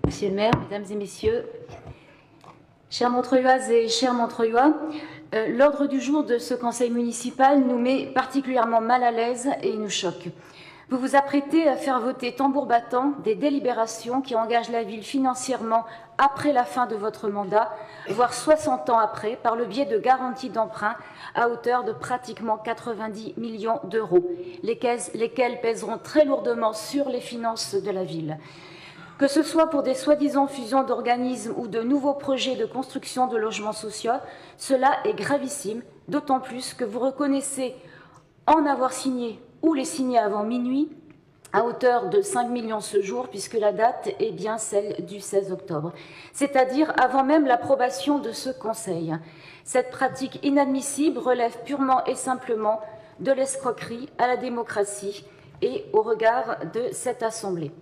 Monsieur le maire, mesdames et messieurs, chères Montreuilloises et chers Montreuillois, l'ordre du jour de ce conseil municipal nous met particulièrement mal à l'aise et nous choque. Vous vous apprêtez à faire voter tambour battant des délibérations qui engagent la ville financièrement après la fin de votre mandat, voire 60 ans après, par le biais de garanties d'emprunt à hauteur de pratiquement 90 millions d'euros, lesquels pèseront très lourdement sur les finances de la ville. Que ce soit pour des soi-disant fusions d'organismes ou de nouveaux projets de construction de logements sociaux, cela est gravissime, d'autant plus que vous reconnaissez en avoir signé ou les signer avant minuit, à hauteur de 5 millions ce jour, puisque la date est bien celle du 16 octobre, c'est-à-dire avant même l'approbation de ce Conseil. Cette pratique inadmissible relève purement et simplement de l'escroquerie à la démocratie et au regard de cette Assemblée.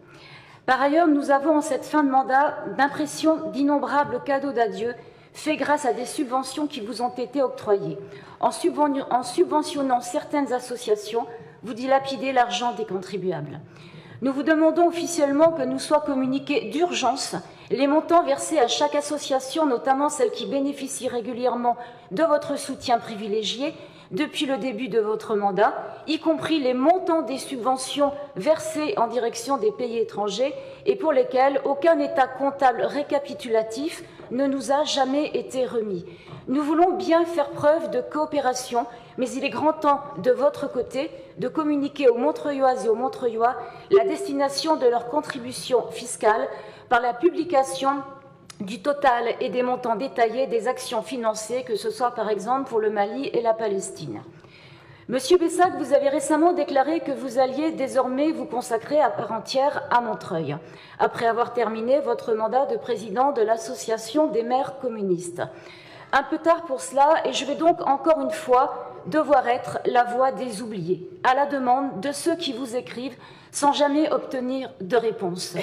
Par ailleurs, nous avons en cette fin de mandat l'impression d'innombrables cadeaux d'adieu faits grâce à des subventions qui vous ont été octroyées. En subventionnant certaines associations, vous dilapidez l'argent des contribuables. Nous vous demandons officiellement que nous soient communiqués d'urgence les montants versés à chaque association, notamment celles qui bénéficient régulièrement de votre soutien privilégié depuis le début de votre mandat, y compris les montants des subventions versées en direction des pays étrangers et pour lesquels aucun état comptable récapitulatif ne nous a jamais été remis. Nous voulons bien faire preuve de coopération, mais il est grand temps, de votre côté, de communiquer aux Montreuilloises et aux Montreuillois la destination de leur contribution fiscale par la publication du total et des montants détaillés des actions financées, que ce soit par exemple pour le Mali et la Palestine. Monsieur Bessac, vous avez récemment déclaré que vous alliez désormais vous consacrer à part entière à Montreuil, après avoir terminé votre mandat de président de l'Association des maires communistes. Un peu tard pour cela, et je vais donc encore une fois devoir être la voix des oubliés, à la demande de ceux qui vous écrivent sans jamais obtenir de réponse.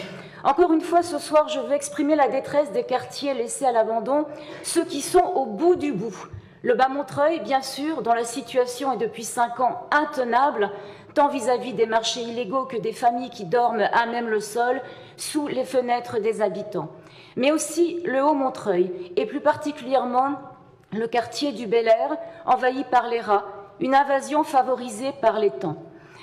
Encore une fois, ce soir, je veux exprimer la détresse des quartiers laissés à l'abandon, ceux qui sont au bout du bout. Le Bas-Montreuil, bien sûr, dont la situation est depuis 5 ans intenable, tant vis-à-vis des marchés illégaux que des familles qui dorment à même le sol, sous les fenêtres des habitants. Mais aussi le Haut-Montreuil, et plus particulièrement le quartier du Bel-Air, envahi par les rats, une invasion favorisée par les temps.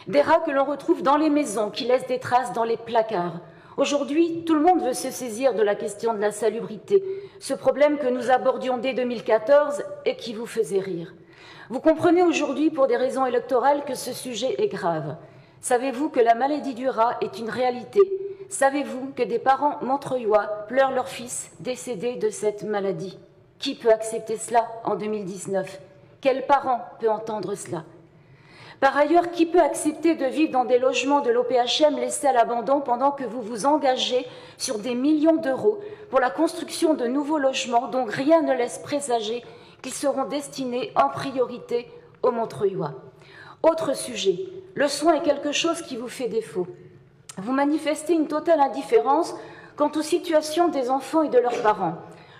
Des rats que l'on retrouve dans les maisons, qui laissent des traces dans les placards. Aujourd'hui, tout le monde veut se saisir de la question de la salubrité, ce problème que nous abordions dès 2014 et qui vous faisait rire. Vous comprenez aujourd'hui, pour des raisons électorales, que ce sujet est grave. Savez-vous que la maladie du rat est une réalité? Savez-vous que des parents montreuillois pleurent leur fils décédé de cette maladie? Qui peut accepter cela en 2019? Quel parent peut entendre cela? Par ailleurs, qui peut accepter de vivre dans des logements de l'OPHM laissés à l'abandon pendant que vous vous engagez sur des millions d'euros pour la construction de nouveaux logements dont rien ne laisse présager qu'ils seront destinés en priorité aux Montreuillois? Autre sujet, le soin est quelque chose qui vous fait défaut. Vous manifestez une totale indifférence quant aux situations des enfants et de leurs parents.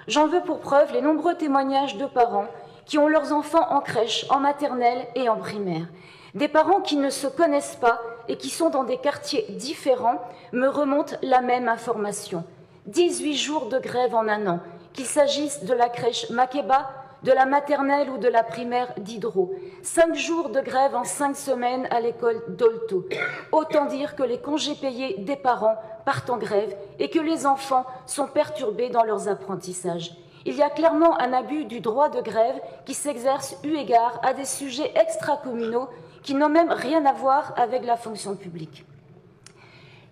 J'en veux pour preuve les nombreux témoignages de parents qui ont leurs enfants en crèche, en maternelle et en primaire. Des parents qui ne se connaissent pas et qui sont dans des quartiers différents me remontent la même information. 18 jours de grève en un an, qu'il s'agisse de la crèche Makeba, de la maternelle ou de la primaire d'Hydro. 5 jours de grève en 5 semaines à l'école d'Olto. Autant dire que les congés payés des parents partent en grève et que les enfants sont perturbés dans leurs apprentissages. Il y a clairement un abus du droit de grève qui s'exerce eu égard à des sujets extracommunaux qui n'ont même rien à voir avec la fonction publique.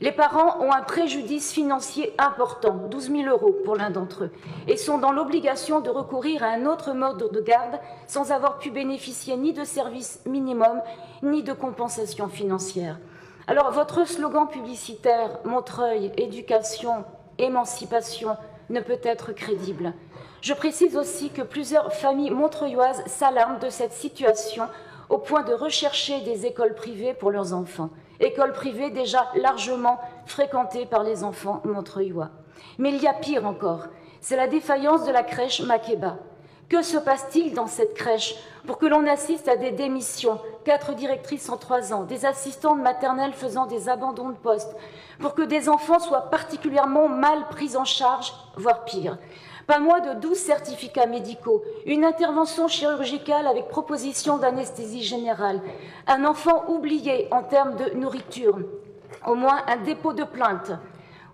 Les parents ont un préjudice financier important, 12 000 € pour l'un d'entre eux, et sont dans l'obligation de recourir à un autre mode de garde sans avoir pu bénéficier ni de services minimums, ni de compensation financière. Alors, votre slogan publicitaire « Montreuil, éducation, émancipation » ne peut être crédible. Je précise aussi que plusieurs familles montreuilloises s'alarment de cette situation au point de rechercher des écoles privées pour leurs enfants. Écoles privées déjà largement fréquentées par les enfants montreuillois. Mais il y a pire encore, c'est la défaillance de la crèche Makeba. Que se passe-t-il dans cette crèche pour que l'on assiste à des démissions, 4 directrices en 3 ans, des assistantes maternelles faisant des abandons de poste, pour que des enfants soient particulièrement mal pris en charge, voire pire? Pas moins de 12 certificats médicaux, une intervention chirurgicale avec proposition d'anesthésie générale, un enfant oublié en termes de nourriture, au moins un dépôt de plainte.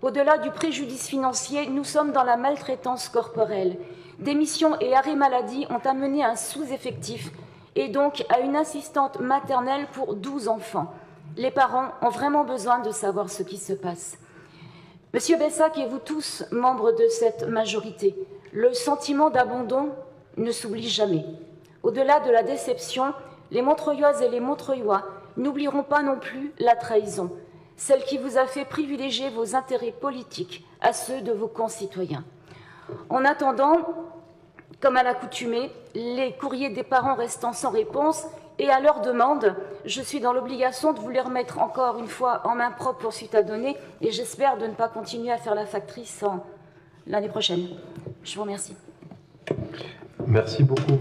Au-delà du préjudice financier, nous sommes dans la maltraitance corporelle. Démissions et arrêts maladie ont amené un sous-effectif et donc à une assistante maternelle pour 12 enfants. Les parents ont vraiment besoin de savoir ce qui se passe. Monsieur Bessac et vous tous, membres de cette majorité, le sentiment d'abandon ne s'oublie jamais. Au-delà de la déception, les Montreuilloises et les Montreuillois n'oublieront pas non plus la trahison, celle qui vous a fait privilégier vos intérêts politiques à ceux de vos concitoyens. En attendant, comme à l'accoutumée, les courriers des parents restant sans réponse et à leur demande, je suis dans l'obligation de vous les remettre encore une fois en main propre pour suite à donner et j'espère de ne pas continuer à faire la factrice l'année prochaine. Je vous remercie. Merci beaucoup.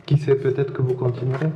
Qui sait, peut-être que vous continuerez ?